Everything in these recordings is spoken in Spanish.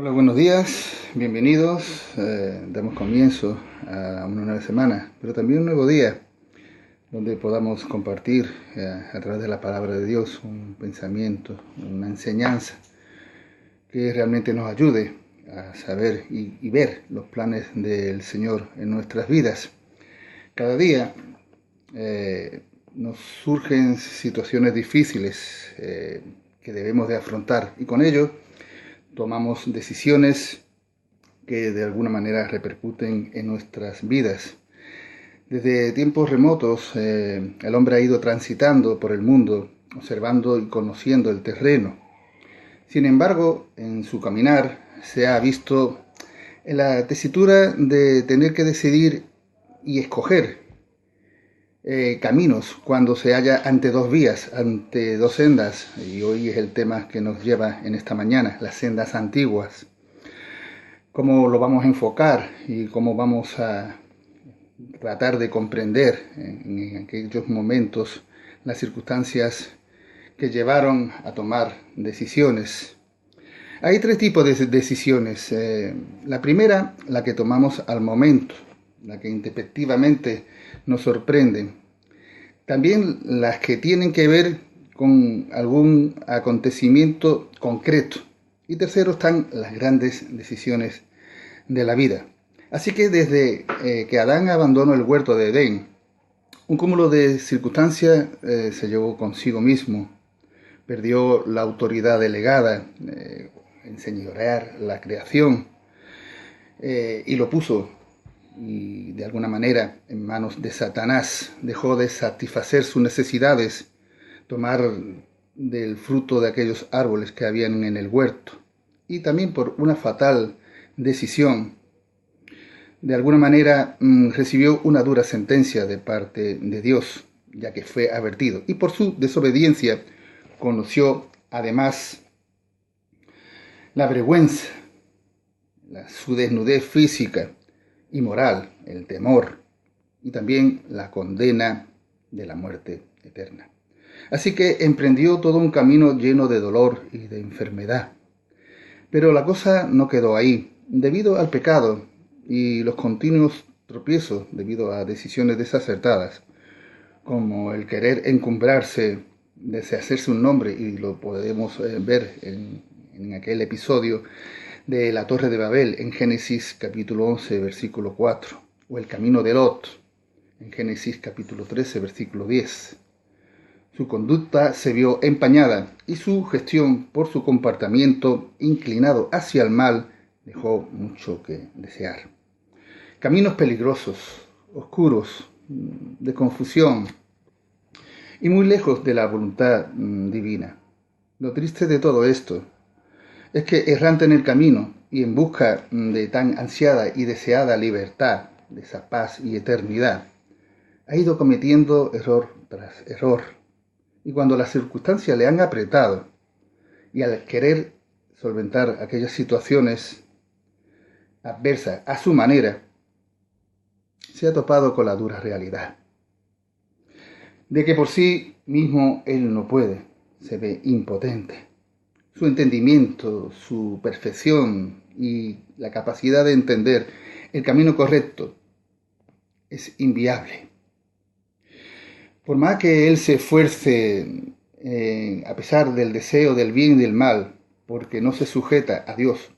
Hola, buenos días, bienvenidos. Damos comienzo a una nueva semana, pero también un nuevo día donde podamos compartir a través de la palabra de Dios un pensamiento, una enseñanza que realmente nos ayude a saber y ver los planes del Señor en nuestras vidas. Cada día nos surgen situaciones difíciles que debemos de afrontar y con ello tomamos decisiones que de alguna manera repercuten en nuestras vidas. Desde tiempos remotos, el hombre ha ido transitando por el mundo, observando y conociendo el terreno. Sin embargo, en su caminar se ha visto en la tesitura de tener que decidir y escoger caminos cuando se halla ante dos vías, ante dos sendas, y hoy es el tema que nos lleva en esta mañana, las sendas antiguas. Cómo lo vamos a enfocar y cómo vamos a tratar de comprender en aquellos momentos las circunstancias que llevaron a tomar decisiones. Hay tres tipos de decisiones. La primera, la que tomamos al momento, la que introspectivamente nos sorprende. También las que tienen que ver con algún acontecimiento concreto. Y tercero están las grandes decisiones de la vida. Así que desde que Adán abandonó el huerto de Edén, un cúmulo de circunstancias se llevó consigo mismo. Perdió la autoridad delegada en señorear la creación y lo puso y de alguna manera en manos de Satanás. Dejó de satisfacer sus necesidades, tomar del fruto de aquellos árboles que habían en el huerto. Y también por una fatal decisión, de alguna manera recibió una dura sentencia de parte de Dios, ya que fue advertido. Y por su desobediencia conoció además la vergüenza, su desnudez física y moral, el temor y también la condena de la muerte eterna. Así que emprendió todo un camino lleno de dolor y de enfermedad. Pero la cosa no quedó ahí. Debido al pecado y los continuos tropiezos debido a decisiones desacertadas, como el querer encumbrarse, deshacerse un nombre, y lo podemos ver en aquel episodio de la Torre de Babel en Génesis capítulo 11, versículo 4, o el camino de Lot en Génesis capítulo 13, versículo 10. Su conducta se vio empañada y su gestión por su comportamiento inclinado hacia el mal dejó mucho que desear. Caminos peligrosos, oscuros, de confusión y muy lejos de la voluntad divina. Lo triste de todo esto es que errante en el camino y en busca de tan ansiada y deseada libertad, de esa paz y eternidad, ha ido cometiendo error tras error. Y cuando las circunstancias le han apretado y al querer solventar aquellas situaciones adversas a su manera, se ha topado con la dura realidad de que por sí mismo él no puede, se ve impotente. Su entendimiento, su perfección y la capacidad de entender el camino correcto es inviable. Por más que él se esfuerce a pesar del deseo del bien y del mal, porque no se sujeta a Dios,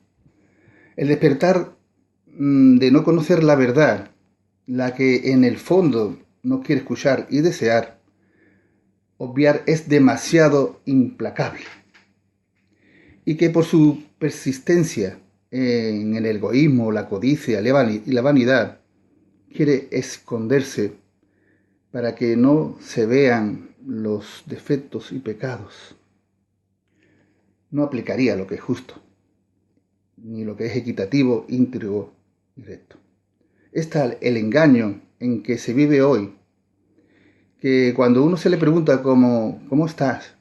el despertar de no conocer la verdad, la que en el fondo no quiere escuchar y desear, obviar es demasiado implacable. Y que por su persistencia en el egoísmo, la codicia y la vanidad, quiere esconderse para que no se vean los defectos y pecados. No aplicaría lo que es justo, ni lo que es equitativo, íntegro y recto. Es tal el engaño en que se vive hoy, que cuando uno se le pregunta ¿cómo estás?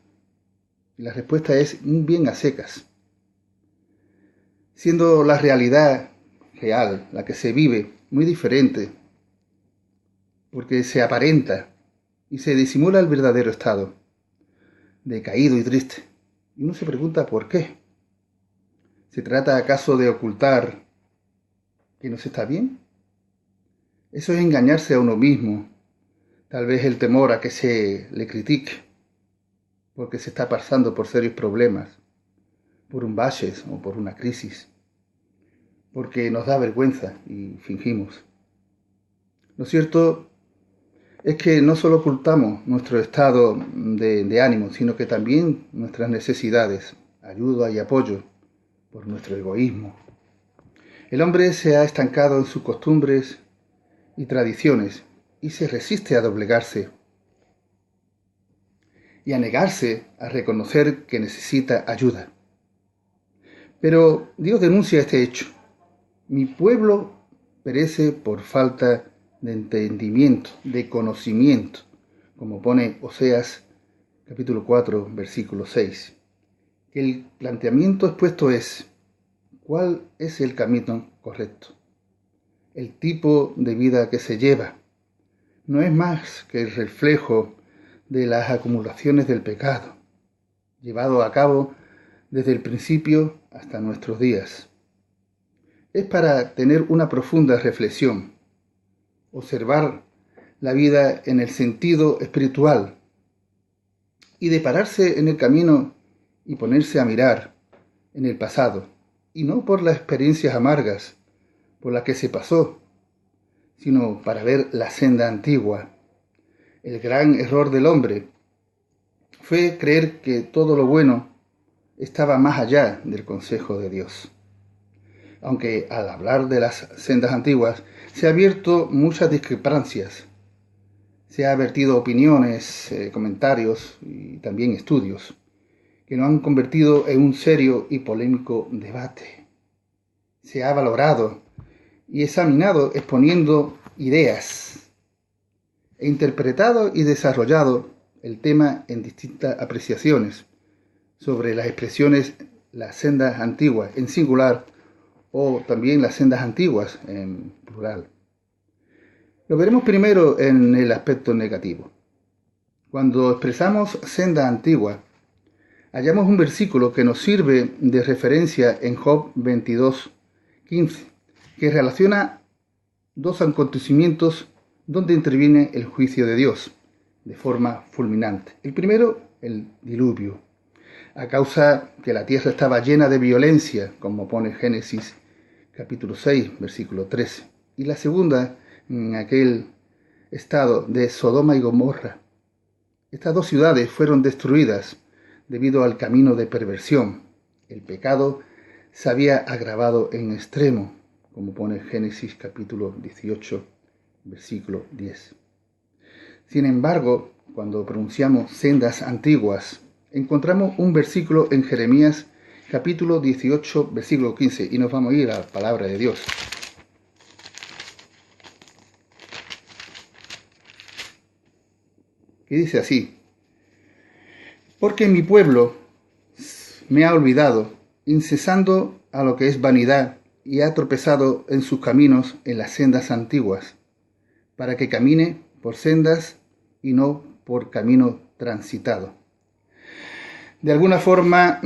La respuesta es bien a secas, siendo la realidad real, la que se vive, muy diferente, porque se aparenta y se disimula el verdadero estado, decaído y triste. Y uno se pregunta ¿por qué? ¿Se trata acaso de ocultar que no se está bien? Eso es engañarse a uno mismo. Tal vez el temor a que se le critique, porque se está pasando por serios problemas, por un valle o por una crisis, porque nos da vergüenza y fingimos. Lo cierto es que no solo ocultamos nuestro estado de ánimo, sino que también nuestras necesidades, ayuda y apoyo, por nuestro egoísmo. El hombre se ha estancado en sus costumbres y tradiciones y se resiste a doblegarse y a negarse a reconocer que necesita ayuda. Pero Dios denuncia este hecho. Mi pueblo perece por falta de entendimiento, de conocimiento, como pone Oseas capítulo 4, versículo 6. El planteamiento expuesto es: ¿cuál es el camino correcto? El tipo de vida que se lleva no es más que el reflejo de las acumulaciones del pecado, llevado a cabo desde el principio hasta nuestros días. Es para tener una profunda reflexión, observar la vida en el sentido espiritual y de pararse en el camino y ponerse a mirar en el pasado, y no por las experiencias amargas por las que se pasó, sino para ver la senda antigua. El gran error del hombre fue creer que todo lo bueno estaba más allá del consejo de Dios. Aunque al hablar de las sendas antiguas se ha abierto muchas discrepancias, se ha vertido opiniones, comentarios y también estudios que nos han convertido en un serio y polémico debate. Se ha valorado y examinado exponiendo ideas, e interpretado y desarrollado el tema en distintas apreciaciones sobre las expresiones las sendas antiguas en singular o también las sendas antiguas en plural. Lo veremos primero en el aspecto negativo. Cuando expresamos senda antigua, hallamos un versículo que nos sirve de referencia en Job 22:15, que relaciona dos acontecimientos donde interviene el juicio de Dios de forma fulminante. El primero, el diluvio, a causa que la tierra estaba llena de violencia, como pone Génesis capítulo 6, versículo 13. Y la segunda, en aquel estado de Sodoma y Gomorra. Estas dos ciudades fueron destruidas debido al camino de perversión. El pecado se había agravado en extremo, como pone Génesis capítulo 18, versículo 10. Sin embargo, cuando pronunciamos sendas antiguas, encontramos un versículo en Jeremías capítulo 18, versículo 15, y nos vamos a ir a la palabra de Dios. Que dice así: porque mi pueblo me ha olvidado, incesando a lo que es vanidad, y ha tropezado en sus caminos en las sendas antiguas, para que camine por sendas y no por camino transitado. De alguna forma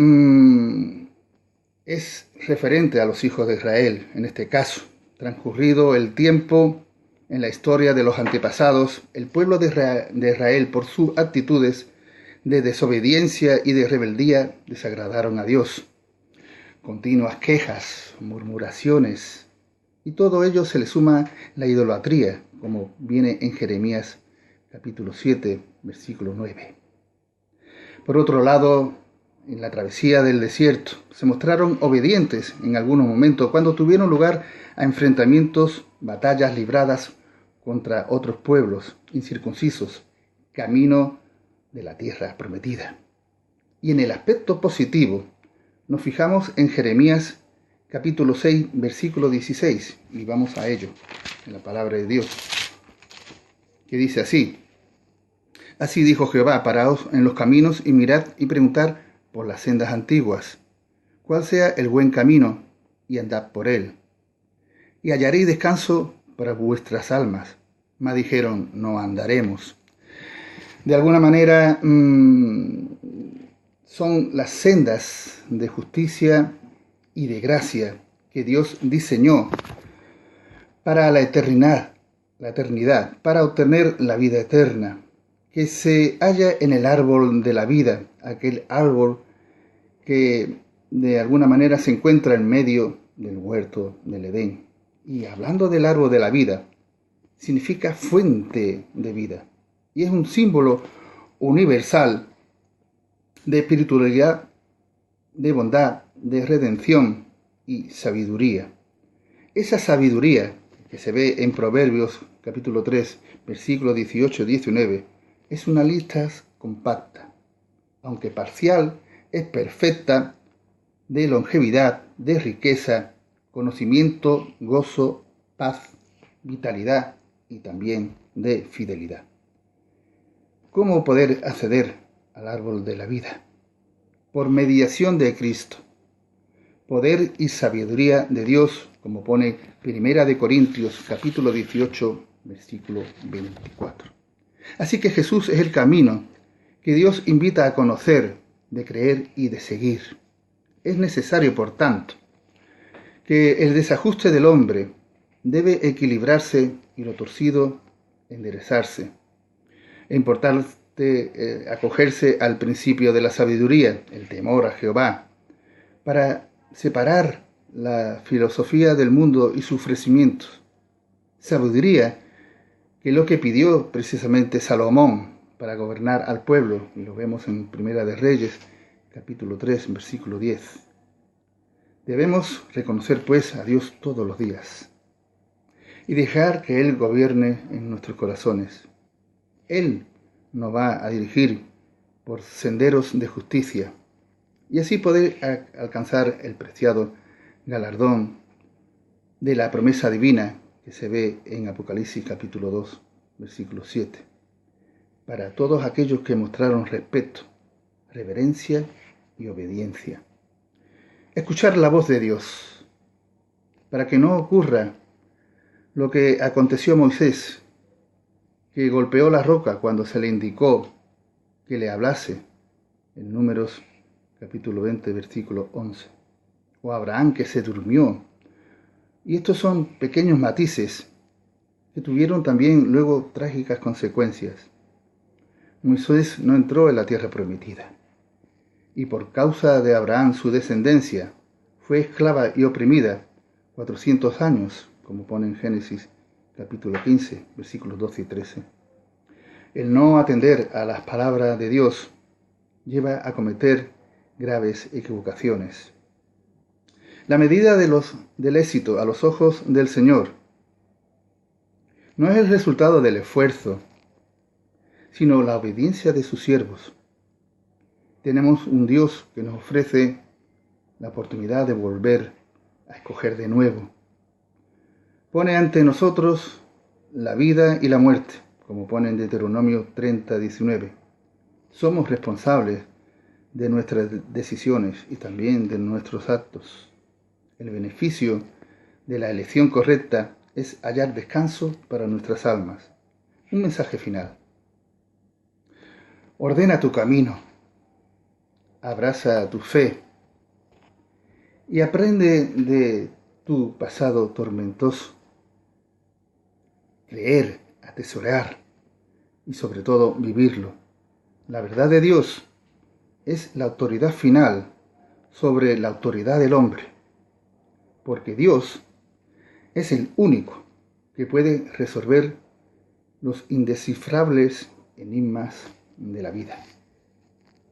es referente a los hijos de Israel, en este caso. Transcurrido el tiempo en la historia de los antepasados, el pueblo de Israel, por sus actitudes de desobediencia y de rebeldía, desagradaron a Dios. Continuas quejas, murmuraciones, y todo ello se le suma la idolatría, como viene en Jeremías capítulo 7, versículo 9. Por otro lado, en la travesía del desierto, se mostraron obedientes en algunos momentos cuando tuvieron lugar a enfrentamientos, batallas libradas contra otros pueblos incircuncisos, camino de la tierra prometida. Y en el aspecto positivo, nos fijamos en Jeremías capítulo 6, versículo 16, y vamos a ello, en la palabra de Dios, que dice así: así dijo Jehová, paraos en los caminos y mirad y preguntad por las sendas antiguas, cuál sea el buen camino, y andad por él, y hallaréis descanso para vuestras almas. Mas dijeron, no andaremos. De alguna manera son las sendas de justicia y de gracia que Dios diseñó para la eternidad, para obtener la vida eterna, que se halla en el árbol de la vida, aquel árbol que de alguna manera se encuentra en medio del huerto del Edén. Y hablando del árbol de la vida, significa fuente de vida, y es un símbolo universal de espiritualidad, de bondad, de redención y sabiduría. Esa sabiduría que se ve en Proverbios capítulo 3, versículos 18-19, es una lista compacta, aunque parcial, es perfecta, de longevidad, de riqueza, conocimiento, gozo, paz, vitalidad y también de fidelidad. ¿Cómo poder acceder al árbol de la vida? Por mediación de Cristo. Poder y sabiduría de Dios, como pone Primera de Corintios, capítulo 18, versículo 24. Así que Jesús es el camino que Dios invita a conocer, de creer y de seguir. Es necesario, por tanto, que el desajuste del hombre debe equilibrarse y lo torcido enderezarse. Es importante acogerse al principio de la sabiduría, el temor a Jehová, para separar la filosofía del mundo y sus ofrecimientos. Sabiduría que es lo que pidió precisamente Salomón para gobernar al pueblo, y lo vemos en Primera de Reyes, capítulo 3, versículo 10. Debemos reconocer pues a Dios todos los días y dejar que Él gobierne en nuestros corazones. Él nos va a dirigir por senderos de justicia y así poder alcanzar el preciado galardón de la promesa divina que se ve en Apocalipsis capítulo 2, versículo 7. Para todos aquellos que mostraron respeto, reverencia y obediencia. Escuchar la voz de Dios, para que no ocurra lo que aconteció a Moisés, que golpeó la roca cuando se le indicó que le hablase, en Números capítulo 20, versículo 11. O Abraham, que se durmió. Y estos son pequeños matices que tuvieron también luego trágicas consecuencias. Moisés no entró en la tierra prometida, y por causa de Abraham su descendencia fue esclava y oprimida 400 años, como pone en Génesis capítulo 15, versículos 12 y 13. El no atender a las palabras de Dios lleva a cometer graves equivocaciones. La medida del éxito a los ojos del Señor no es el resultado del esfuerzo, sino la obediencia de sus siervos. Tenemos un Dios que nos ofrece la oportunidad de volver a escoger de nuevo. Pone ante nosotros la vida y la muerte, como pone en Deuteronomio 30, 19. Somos responsables de nuestras decisiones y también de nuestros actos. El beneficio de la elección correcta es hallar descanso para nuestras almas. Un mensaje final. Ordena tu camino, abraza tu fe y aprende de tu pasado tormentoso. Creer, atesorar y sobre todo vivirlo. La verdad de Dios es la autoridad final sobre la autoridad del hombre, porque Dios es el único que puede resolver los indescifrables enigmas de la vida.